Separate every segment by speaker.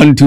Speaker 1: 1 2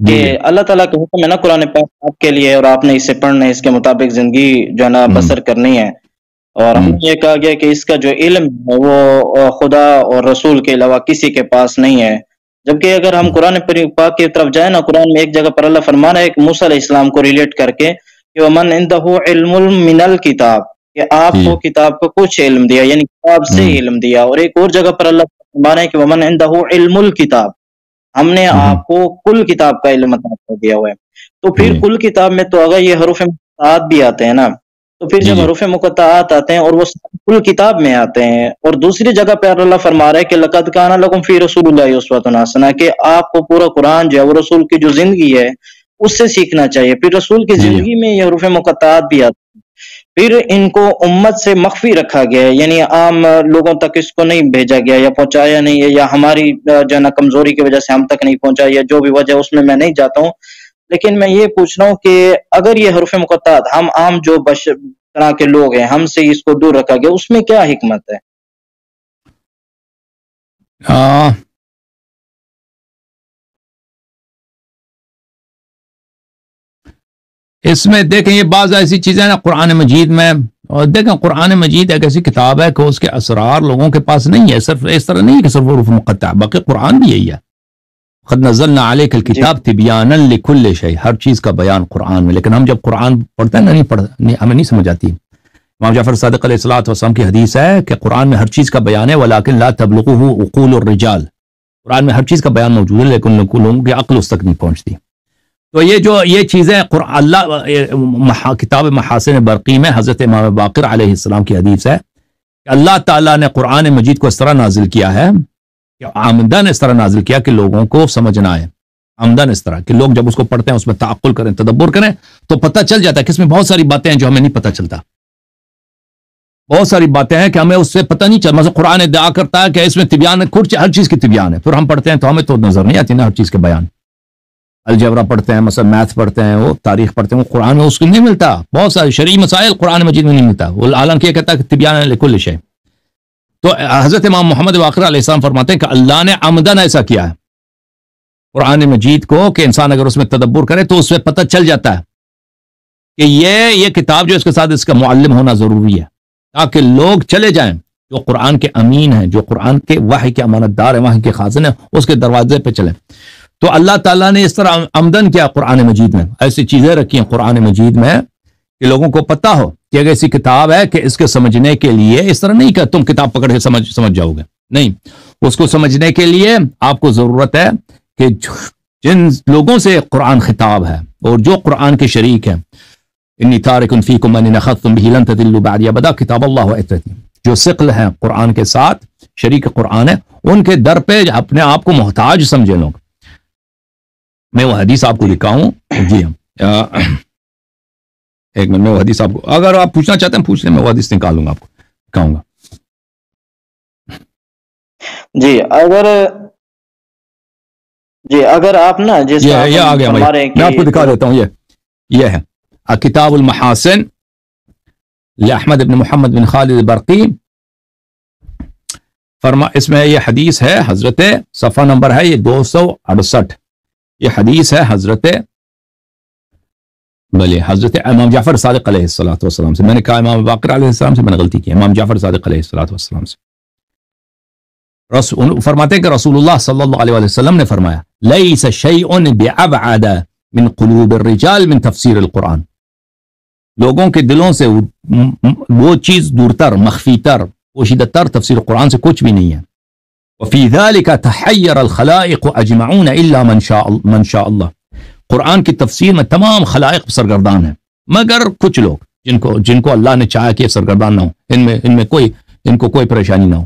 Speaker 2: کہ اللہ تعالیٰ کا حکم ہے نا قرآن پاک آپ کے لیے، اور آپ نے اسے پڑھنا ہے، اس کے مطابق زندگی جو ہے نا بسر کرنی ہے. اور ہم نے یہ کہا گیا کہ اس کا جو علم ہے وہ خدا اور رسول کے علاوہ کسی کے پاس نہیں ہے. جبکہ اگر ہم قرآن پاک کی طرف جائیں نا، قرآن میں ایک جگہ پر اللہ فرما رہا ہے کہ موسیٰ علیہ السلام کو ریلیٹ کر کے کہ وَمَنْ عِنْدَهُ عِلْمٌ مِّنَ الْكِتَابِ، کہ آپ کو کتاب کو کچھ علم دیا، یعنی کتاب سے علم دیا. اور ایک اور جگہ پر اللہ فرما رہا ہے کہ وَمَنْ عِنْدَهُ عِلْمُ الْكِتَابِ، ہم نے آپ کو کل کتاب کا علم عطا کر دیا ہوا ہے. تو پھر کل کتاب میں تو اگر یہ حروف مقطعات بھی آتے ہیں نا، تو پھر جب حروف مقطعات آتے ہیں اور وہ کل کتاب میں آتے ہیں، اور دوسری جگہ پہ اللہ فرما رہا ہے کہ لقد کان لکم فی رسول اللہ اسوۃ حسنہ، کہ آپ کو پورا قرآن جو ہے وہ رسول کی جو زندگی ہے اس سے سیکھنا چاہیے. پھر رسول کی زندگی میں یہ حروف مقطعات بھی آتے ہیں. پھر ان کو امت سے مخفی رکھا گیا ہے، یعنی عام لوگوں تک اس کو نہیں بھیجا گیا یا پہنچایا نہیں ہے، یا ہماری جو ہے نا کمزوری کی وجہ سے ہم تک نہیں پہنچا، یا جو بھی وجہ اس میں نہیں جاتا ہوں. لیکن میں یہ پوچھ رہا ہوں کہ اگر یہ حروف مقطعات ہم عام جو طرح کے لوگ ہیں ہم سے اس کو دور رکھا گیا، اس میں کیا حکمت ہے؟
Speaker 1: اس میں دیکھیں یہ بعض ایسی چیزیں نا قرآن مجید میں، اور دیکھیں قرآن مجید ایک ایسی کتاب ہے کہ اس کے اسرار لوگوں کے پاس نہیں ہے. صرف اس طرح نہیں کہ صرف حروف مقطع، باقی قرآن بھی یہی ہے. قد نزلنا علیک الکتاب تبیانا لکل شیء، ہر چیز کا بیان قرآن میں. لیکن ہم جب قرآن پڑھتے ہیں نا ہمیں نہیں سمجھ آتی. امام جعفر صادق علیہ الصلوۃ والسلام کی حدیث ہے کہ قرآن میں ہر چیز کا بیان ہے، ولکن لا تبلغه عقول الرجال، قرآن میں ہر چیز کا بیان موجود ہے لیکن لوگوں کی عقل اس تک نہیں پہنچتی. تو یہ چیزیں اللہ کتاب محاسن برقی میں حضرت امام باقر علیہ السلام کی حدیث ہے کہ اللہ تعالیٰ نے قرآن مجید کو اس طرح نازل کیا ہے کہ آمدن اس طرح نازل کیا کہ لوگوں کو سمجھنا ہے. آمدن اس طرح کہ لوگ جب اس کو پڑھتے ہیں اس میں تعقل کریں، تدبر کریں، تو پتہ چل جاتا ہے کہ اس میں بہت ساری باتیں ہیں جو ہمیں نہیں پتہ چلتا. بہت ساری باتیں ہیں کہ ہمیں اس سے پتہ نہیں چلتا. مثلا قرآن ادعا کرتا ہے کہ اس میں تبیان ہر چیز کی تبیان ہے، پھر ہم پڑھتے ہیں تو ہمیں تو نظر نہیں آتی نا ہر چیز کے بیان. الجبرا پڑھتے ہیں، مثلا میتھ پڑھتے ہیں، وہ تاریخ پڑھتے ہیں، وہ قرآن میں اس کو نہیں ملتا. بہت سارے شرعی مسائل قرآن مجید میں نہیں ملتا. وہ حالانکہ یہ کہتا ہے کہ تبیان لکل شیء. تو حضرت امام محمد باقر علیہ السلام فرماتے ہیں کہ اللہ نے عمدن ایسا کیا ہے قرآن مجید کو کہ انسان اگر اس میں تدبر کرے تو اس میں پتہ چل جاتا ہے کہ یہ کتاب جو اس کے ساتھ اس کا معلم ہونا ضروری ہے، تاکہ لوگ چلے جائیں جو قرآن کے امین ہیں، جو قرآن کے وحی کے امانت دار ہیں، وحی کے خازن ہیں، اس کے دروازے پہ چلیں. تو اللہ تعالیٰ نے اس طرح آمدن کیا قرآن مجید میں، ایسی چیزیں رکھی ہیں قرآن مجید میں کہ لوگوں کو پتہ ہو کہ ایک ایسی کتاب ہے کہ اس کے سمجھنے کے لیے اس طرح نہیں کہ تم کتاب پکڑ کے سمجھ جاؤ گے، نہیں. اس کو سمجھنے کے لیے آپ کو ضرورت ہے کہ جن لوگوں سے قرآن خطاب ہے اور جو قرآن کے شریک ہیں، انی تارک فیکم من اخذتم به لن تضلوا بعدی ابدا کتاب اللہ اتتی، جو ثقل ہیں قرآن کے ساتھ، شریک قرآن ہے، ان کے در پہ اپنے آپ کو محتاج سمجھے لوگ. میں وہ حدیث آپ کو دکھاؤں. جی ہاں ایک منٹ، میں وہ حدیث آپ کو، اگر آپ پوچھنا چاہتے ہیں پوچھ لیں، میں وہ حدیث نکالوں گا آپ کو دکھاؤں گا.
Speaker 2: جی اگر آپ نا
Speaker 1: یہ آ گیا میں آپ کو دکھا دیتا ہوں. یہ ہے کتاب المحاسن لأحمد بن محمد بن خالد برقی. اس میں یہ حدیث ہے حضرت، صفحہ نمبر ہے یہ 268. یہ حدیث ہے حضرت امام جعفر صادق علیہ السلام سے. میں نے کہا امام باقر علیہ السلام سے، میں نے غلطی کی، امام جعفر صادق علیہ السلام سے. فرماتے ہیں کہ رسول اللہ صلی اللہ علیہ وسلم نے فرمایا لیس شیء بأبعد من قلوب الرجال من تفسیر القرآن، لوگوں کے دلوں سے وہ چیز دور تر، مخفی تر، پوشیدہ تر تفسیر قرآن سے کچھ بھی نہیں ہے. وفی ذلك تحیر الخلائق اجمعون الا من شاء اللہ، قرآن کی تفسیر میں تمام خلائق سرگردان ہیں مگر کچھ لوگ جن کو اللہ نے چاہا کہ سرگردان نہ ہو، ان کو کوئی پریشانی نہ ہو.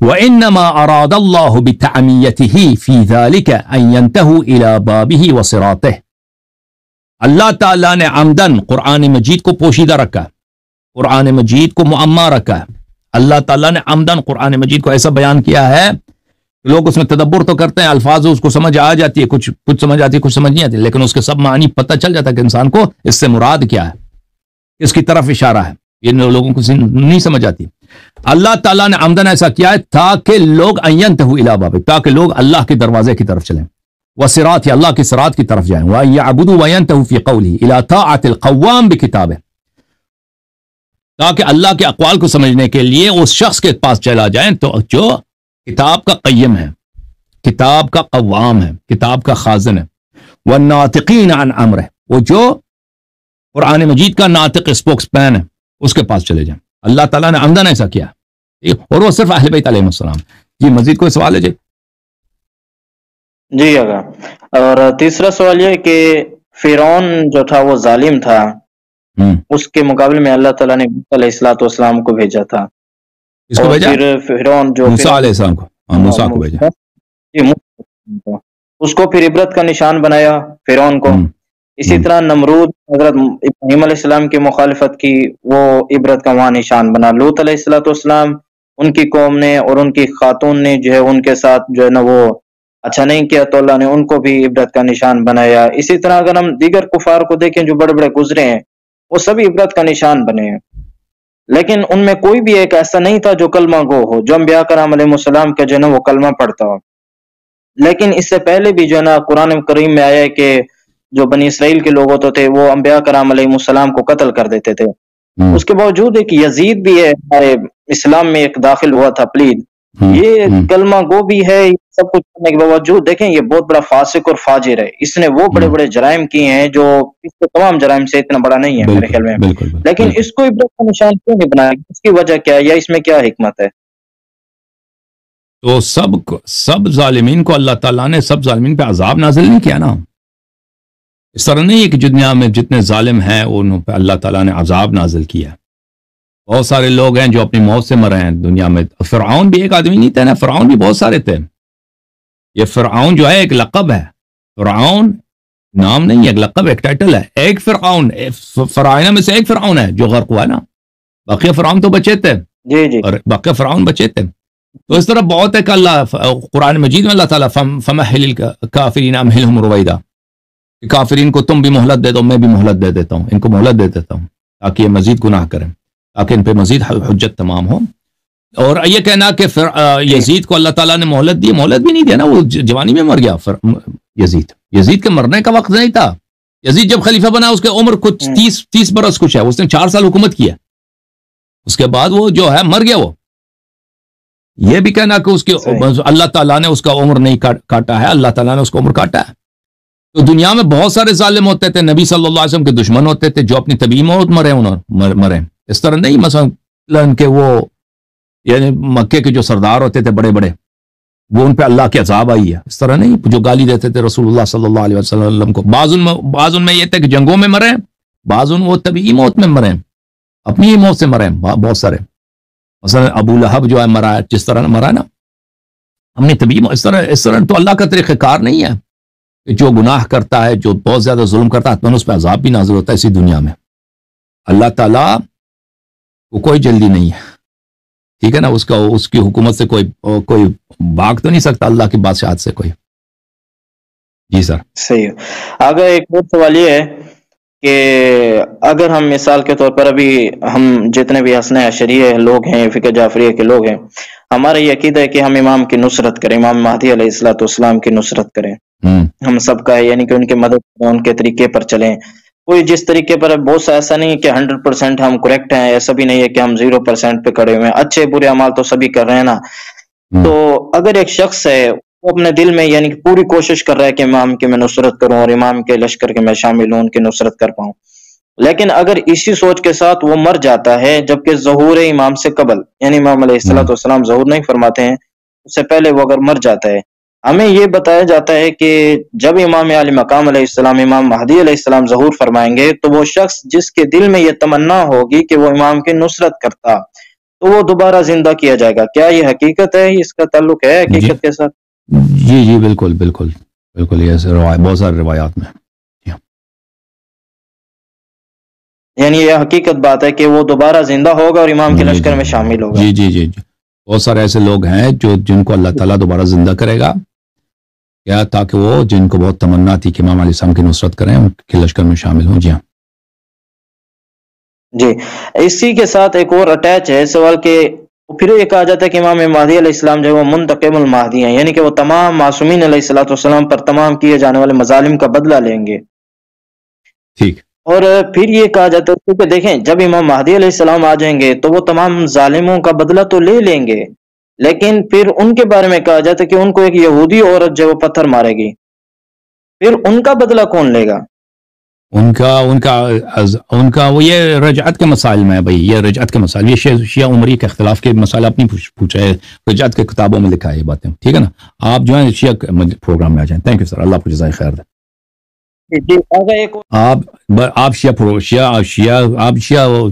Speaker 1: وَإِنَّمَا أَرَادَ اللَّهُ بِتَعْمِيَّتِهِ فِي ذَلِكَ أَن يَنْتَهُوا إِلَى بَابِهِ وَصِرَاطِهِ. اللہ تعالیٰ نے عمدن قرآن مجید کو پوشیدہ رکھا، قرآن مجید کو معمہ رکھا. اللہ تعالیٰ نے عمدن قرآن مجید کو ایسا بیان کیا ہے لوگ اس میں تدبر تو کرتے ہیں، الفاظ اس کو سمجھ آ جاتی ہے، کچھ سمجھ آتی ہے، کچھ سمجھ نہیں آتی، لیکن اس کے سب معنی پتہ چل جاتا ہے کہ انسان کو اس سے مراد کیا ہے، اس کی طرف اشارہ ہے. یہ لوگوں کو نہیں سمجھ آتی. اللہ تعالیٰ نے عمدن ایسا کیا ہے تاکہ لوگ تاکہ لوگ اللہ کے دروازے کی طرف چلیں. وصراط اللہ کی صراط کی طرف جائیں وَيَعْبُدُوا وَيَنْتَهُوا فِي قَوْلِهِ إِلَىٰ طَاعَةِ الْقَوَّامِ بِكِتَابِهِ تاکہ اللہ کے اقوال کو سمجھنے کے لیے اس شخص کے پاس چلا جائیں تو جو کتاب کا قیم ہے، کتاب کا قوام ہے، کتاب کا خازن ہے، وَالنَّاطِقِينَ عَنْ أَمْرِهِ وہ جو قرآن مجید کا ناطق اسپوکس مین ہے اس کے پاس چلے جائیں۔ اللہ تعالیٰ نے عمدن ایسا کیا اور وہ صرف اہل بیت علیہ السلام۔ جی مزید کوئی سوال ہے؟
Speaker 2: جی آقا، اور تیسرا سوال یہ کہ فرعون جو تھا وہ ظالم تھا، اس کے مقابلے میں اللہ تعالیٰ نے موسیٰ علیہ السلام کو بھیجا تھا۔
Speaker 1: اس کو بھیجا؟
Speaker 2: پھر فرعون جو
Speaker 1: موسیٰ علیہ السلام کو، موسیٰ کو بھیجا،
Speaker 2: اس کو پھر عبرت کا نشان بنایا فرعون کو۔ اسی طرح نمرود حضرت ابراہیم علیہ السلام کی مخالفت کی، وہ عبرت کا وہاں نشان بنا۔ لوط علیہ السلام ان کی قوم نے اور ان کی خاتون نے جو ہے ان کے ساتھ جو ہے نا وہ اچھا نہیں کیا تو اللہ نے ان کو بھی عبرت کا نشان بنایا۔ اسی طرح اگر ہم دیگر کفار کو دیکھیں جو بڑے بڑے گزرے ہیں وہ سبھی عبرت کا نشان بنے ہیں، لیکن ان میں کوئی بھی ایک ایسا نہیں تھا جو کلمہ گو ہو، جو انبیاء کرام علیہ السلام کا جو ہے نا وہ کلمہ پڑھتا ہو۔ لیکن اس سے پہلے بھی جو ہے نا قرآن کریم میں آیا ہے کہ جو بنی اسرائیل کے لوگ ہوتے تھے وہ انبیاء کرام علیہ السلام کو قتل کر دیتے تھے۔ اس کے باوجود ایک یزید بھی ہے ہمارے اسلام میں ایک داخل ہوا تھا پلید، یہ کلمہ گو بھی ہے، سب کچھ کرنے کے باوجود دیکھیں یہ بہت بڑا فاسق اور فاجر ہے، اس نے وہ بڑے بڑے جرائم کیے ہیں جو اس کے تمام جرائم سے اتنا بڑا نہیں ہے میرے خیال میں، لیکن اس کو عبرت کا نشان کیوں نہیں بنایا؟ اس کی وجہ کیا ہے یا اس میں کیا حکمت ہے؟
Speaker 1: تو سب ظالمین کو اللہ تعالیٰ نے سب ظالمین پہ عذاب نازل نہیں کیا نا۔ اس طرح نہیں ہے کہ دنیا میں جتنے ظالم ہیں ان پہ اللہ تعالیٰ نے عذاب نازل کیا۔ بہت سارے لوگ ہیں جو اپنی موت سے مرے ہیں دنیا میں۔ فرعون بھی ایک آدمی نہیں تھا نا، فرعون بھی بہت سارے تھے۔ یہ فرعون جو ہے ایک لقب ہے، فرعون نام نہیں ہے، ایک لقب، ایک ٹائٹل ہے۔ ایک فرعون فرعونہ میں سے ایک فرعون ہے جو غرق ہوا ہے نا، باقی فرعون تو بچے تھے،
Speaker 2: جی
Speaker 1: اور باقی فرعون بچے تھے۔ تو اس طرح بہت ہے کہ اللہ قرآن مجید میں اللہ تعالیٰ فمہل الکافرین امہلہم رویدا، کہ کافرین کو تم بھی مہلت دے دو، میں بھی مہلت دے دیتا ہوں، ان کو مہلت دے دیتا ہوں تاکہ یہ مزید گناہ کریں، تاکہ ان پہ مزید حجت تمام ہو۔ اور یہ کہنا کہ یزید کو اللہ تعالیٰ نے مہلت دی، مہلت بھی نہیں دیا نا، وہ جوانی میں مر گیا یزید کے مرنے کا وقت نہیں تھا۔ یزید جب خلیفہ بنا اس کی عمر کچھ 30 برس کچھ ہے، اس نے 4 سال حکومت کیا، اس کے بعد وہ جو ہے مر گیا۔ وہ یہ بھی کہنا کہ اس کی اللہ تعالیٰ نے اس کا عمر نہیں کاٹا ہے، اللہ تعالیٰ نے اس کا عمر کاٹا ہے۔ تو دنیا میں بہت سارے ظالم ہوتے تھے، نبی صلی اللہ علیہ وسلم کے دشمن ہوتے تھے جو اپنی طبیعی موت مرے۔ اس طرح نہیں مثلا کہ وہ یعنی مکے کے جو سردار ہوتے تھے بڑے بڑے، وہ ان پہ اللہ کی عذاب آئی ہے، اس طرح نہیں، جو گالی دیتے تھے رسول اللہ صلی اللہ علیہ وسلم کو۔ بعض ان میں یہ تھے کہ جنگوں میں مرے، بعض ان وہ طبیعی موت میں مرے، اپنی ہی موت سے مرے بہت سارے۔ مثلا ابو لہب جو ہے مرا، جس طرح مرا نا اپنی طبیعی موت، اس طرح تو اللہ کا طریقہ کار نہیں ہے کہ جو گناہ کرتا ہے، جو بہت زیادہ ظلم کرتا ہے، تو اس پہ عذاب بھی نازل ہوتا ہے اسی دنیا میں۔ اللہ تعالیٰ کو کوئی جلدی نہیں ہے، ٹھیک ہے نا، اس کی حکومت سے کوئی بھاگ تو نہیں سکتا، اللہ کی بادشاہت سے کوئی۔ جی سر
Speaker 2: صحیح ہے۔ آگے ایک اور سوال یہ ہے کہ اگر ہم مثال کے طور پر ابھی ہم جتنے بھی حسنہ عشریہ لوگ ہیں، فقہ جعفریہ کے لوگ ہیں، ہمارا یہ عقیدہ ہے کہ ہم امام کی نصرت کریں، امام مہدی علیہ السلام کی نصرت کریں، ہم سب کا ہے، یعنی کہ ان کی مدد کریں، ان کے طریقے پر چلیں۔ کوئی جس طریقے پر بہت سا ایسا نہیں کہ 100% ہم کریکٹ ہیں، ایسا بھی نہیں ہے کہ ہم 0% پہ کھڑے ہوئے ہیں، اچھے برے اعمال تو سبھی کر رہے ہیں نا۔ تو اگر ایک شخص ہے وہ اپنے دل میں یعنی کہ پوری کوشش کر رہا ہے کہ امام کی میں نصرت کروں اور امام کے لشکر کے میں شامل ہوں، ان کی نصرت کر پاؤں، لیکن اگر اسی سوچ کے ساتھ وہ مر جاتا ہے جبکہ ظہور امام سے قبل، یعنی امام علیہ السلام ظہور نہیں فرماتے ہیں، اس سے پہلے وہ اگر مر جاتا ہے، ہمیں یہ بتایا جاتا ہے کہ جب امام علی مقام علیہ السلام، امام مہدی علیہ السلام ظہور فرمائیں گے تو وہ شخص جس کے دل میں یہ تمنا ہوگی کہ وہ امام کی نصرت کرتا تو وہ دوبارہ زندہ کیا جائے گا۔ کیا یہ حقیقت ہے؟ اس کا تعلق ہے حقیقت کے ساتھ؟
Speaker 1: جی بالکل یہ بہت سارے روایات میں،
Speaker 2: یعنی یہ حقیقت بات ہے کہ وہ دوبارہ زندہ ہوگا اور امام کے لشکر میں شامل ہوگا۔
Speaker 1: جی بہت سارے ایسے لوگ ہیں جن کو اللہ تعالیٰ دوبارہ زندہ کرے گا، کیا تاکہ وہ جن کو بہت تمنا تھی کہ امام علیہ السلام کی نصرت کریں، ان کے لشکر میں شامل ہوں۔ جی ہاں
Speaker 2: جی، اسی کے ساتھ ایک اور اٹیچ ہے سوال کہ پھر یہ کہا جاتا ہے کہ امام مہدی علیہ السلام جو ہے وہ منتقم المہدی ہیں، یعنی کہ وہ تمام معصومین علیہ الصلوۃ والسلام پر تمام کیے جانے والے مظالم کا بدلہ لیں گے۔
Speaker 1: ٹھیک،
Speaker 2: اور پھر یہ کہا جاتا ہے کہ دیکھیں جب امام مہدی علیہ السلام آ جائیں گے تو وہ تمام ظالموں کا بدلہ تو لے لیں گے، لیکن پھر ان کے بارے میں کہا جاتا ہے کہ ان کو ایک یہودی عورت جو وہ پتھر مارے گی، پھر ان کا بدلہ کون لے گا؟
Speaker 1: ان کا وہ یہ رجعت کے مسائل میں ہے بھائی، یہ رجعت کے مسائل، یہ شیعہ عمری کے اختلاف کے مسائل آپ نہیں پوچھا ہے، رجعت کے کتابوں میں لکھا ہے یہ باتیں، ٹھیک ہے نا؟ آپ جو ہے شیعہ پروگرام میں آ جائیں۔ تھینک یو سر، اللہ آپ کو جزائے خیر دے۔
Speaker 2: جی اگر ایک
Speaker 1: آپ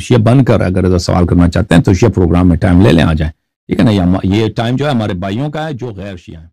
Speaker 1: شیعہ بن کر اگر سوال کرنا چاہتے ہیں تو شیعہ پروگرام میں ٹائم لے لیں، آ جائیں، ٹھیک ہے نا؟ یہ ٹائم جو ہے ہمارے بھائیوں کا ہے جو غیر شیعہ ہیں۔